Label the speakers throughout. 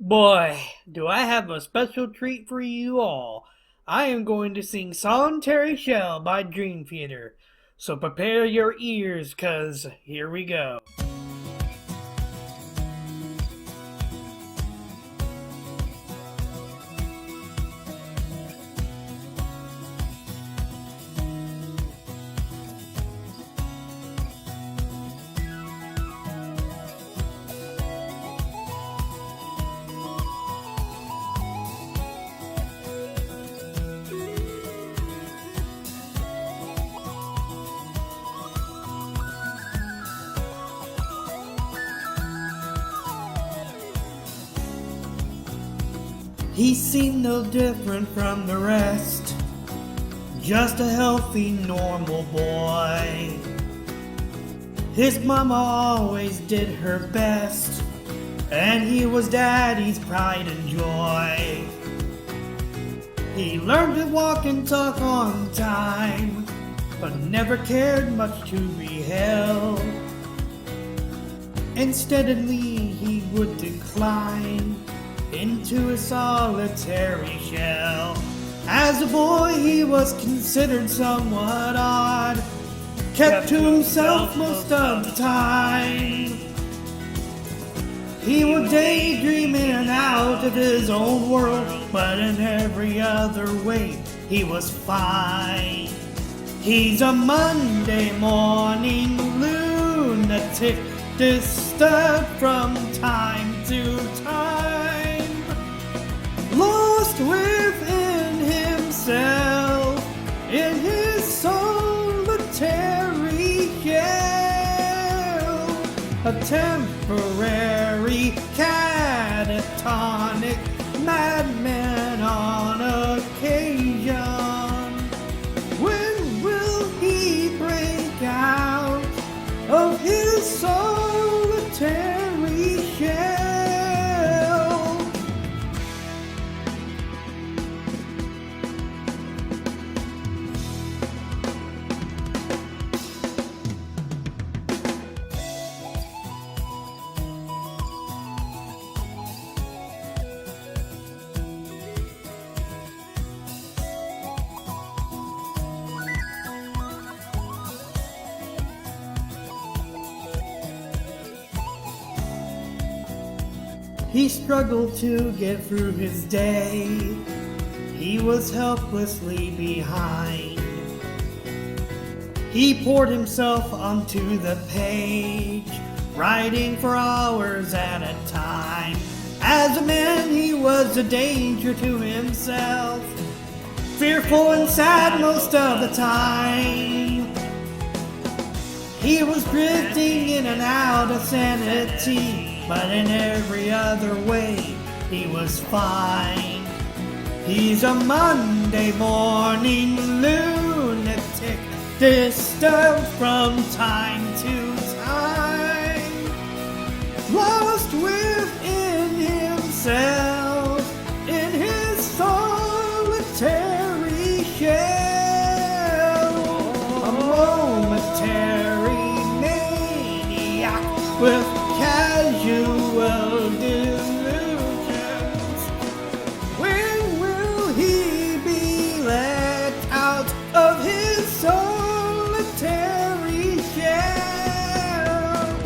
Speaker 1: Boy, do I have a special treat for you all. I am going to sing Solitary Shell by Dream Theater. So prepare your ears, cuz here we go. He seemed no different from the rest, just a healthy, normal boy. His mama always did her best, and he was daddy's pride and joy. He learned to walk and talk on time, but never cared much to be held. Insteadly, he would decline into a solitary shell. As a boy, he was considered somewhat odd, kept to himself most of the time. He would daydream in and out of his own world, but in every other way, he was fine. He's a Monday morning lunatic, disturbed from time to time, lost within himself in his solitary shell, a temporary catatonic madman on occasion. When will he break out of his solitary shell? He struggled to get through his day. He was helplessly behind. He poured himself onto the page, writing for hours at a time. As a man, he was a danger to himself, fearful and sad most of the time. He was drifting in and out of sanity, but in every other way, he was fine. He's a Monday morning lunatic, disturbed from time to time, lost within himself in his solitary shell, a momentary maniac with casual delusions. When will he be let out of his solitary shell?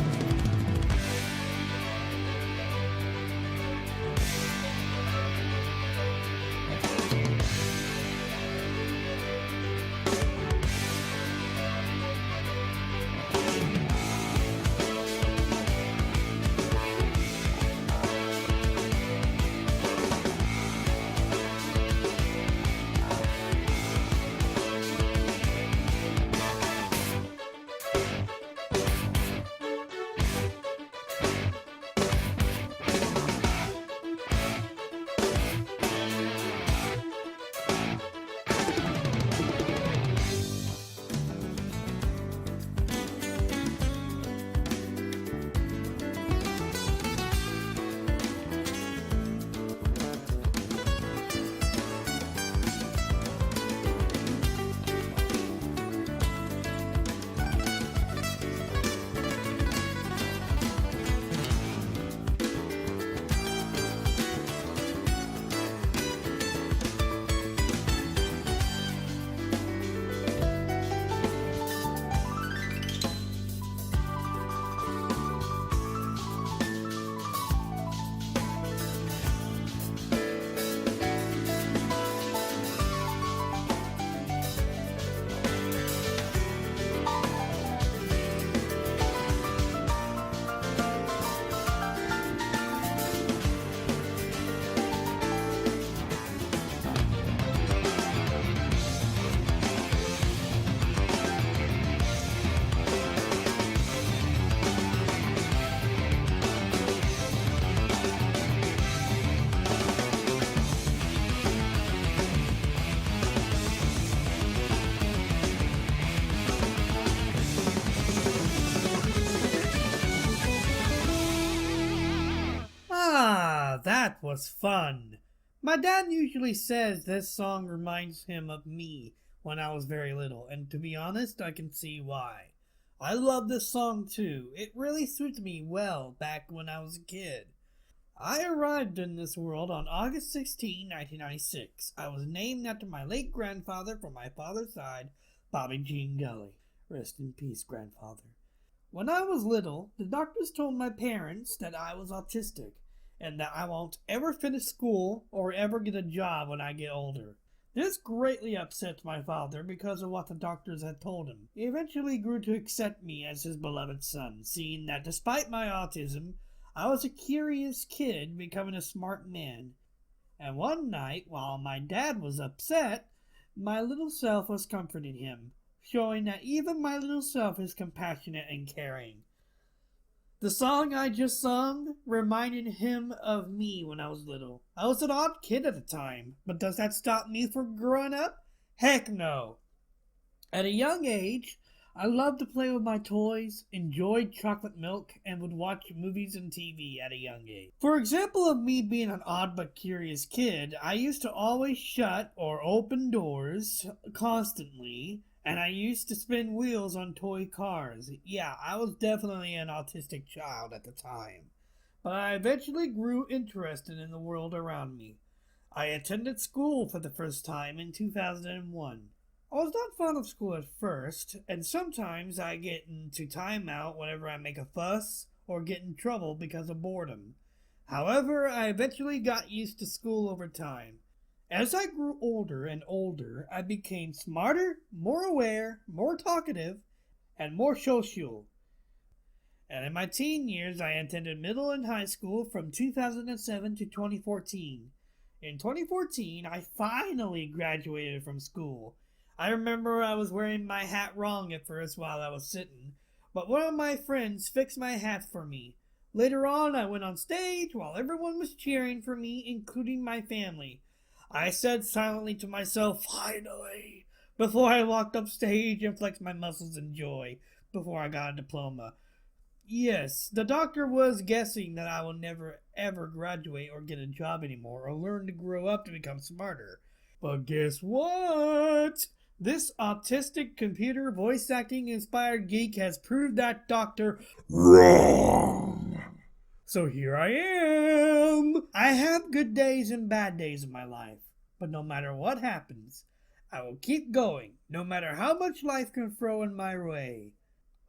Speaker 1: that was fun. My dad usually says this song reminds him of me when I was very little, and to be honest, I can see why. I love this song too. It really suits me well back when I was a kid. I arrived in this world on August 16, 1996. I was named after my late grandfather from my father's side, Bobby Jean Gully. Rest in peace, grandfather. When I was little, the doctors told my parents that I was autistic and that I won't ever finish school or ever get a job when I get older. This greatly upset my father because of what the doctors had told him. He eventually grew to accept me as his beloved son, seeing that despite my autism, I was a curious kid becoming a smart man. And one night, while my dad was upset, my little self was comforting him, showing that even my little self is compassionate and caring. The song I just sung reminded him of me when I was little. I was an odd kid at the time, but does that stop me from growing up? Heck no. At a young age, I loved to play with my toys, enjoyed chocolate milk, and would watch movies and TV at a young age. For example of me being an odd but curious kid, I used to always shut or open doors constantly, and I used to spin wheels on toy cars. Yeah, I was definitely an autistic child at the time. But I eventually grew interested in the world around me. I attended school for the first time in 2001. I was not fond of school at first, and sometimes I get into timeout whenever I make a fuss or get in trouble because of boredom. However, I eventually got used to school over time. As I grew older and older, I became smarter, more aware, more talkative, and more social. And in my teen years, I attended middle and high school from 2007 to 2014. In 2014, I finally graduated from school. I remember I was wearing my hat wrong at first while I was sitting, but one of my friends fixed my hat for me. Later on, I went on stage while everyone was cheering for me, including my family. I said silently to myself, "Finally," before I walked up stage and flexed my muscles in joy before I got a diploma. Yes, the doctor was guessing that I will never ever graduate or get a job anymore or learn to grow up to become smarter. But guess what? This autistic computer voice acting inspired geek has proved that doctor wrong. So here I am. I have good days and bad days in my life, but no matter what happens, I will keep going, no matter how much life can throw in my way.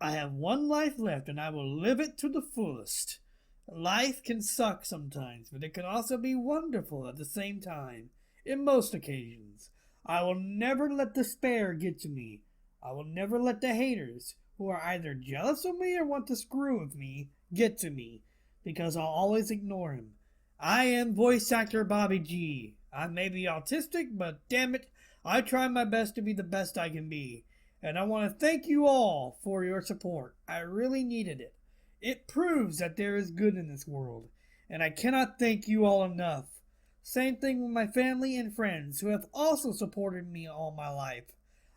Speaker 1: I have one life left and I will live it to the fullest. Life can suck sometimes, but it can also be wonderful at the same time, in most occasions. I will never let despair get to me. I will never let the haters, who are either jealous of me or want to screw with me, get to me, because I'll always ignore him. I am voice actor Bobby G. I may be autistic, but damn it, I try my best to be the best I can be. And I want to thank you all for your support. I really needed it. It proves that there is good in this world, and I cannot thank you all enough. Same thing with my family and friends who have also supported me all my life.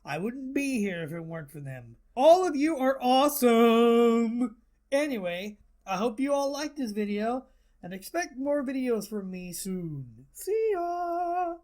Speaker 1: I wouldn't be here if it weren't for them. All of you are awesome! Anyway, I hope you all liked this video and expect more videos from me soon. See ya!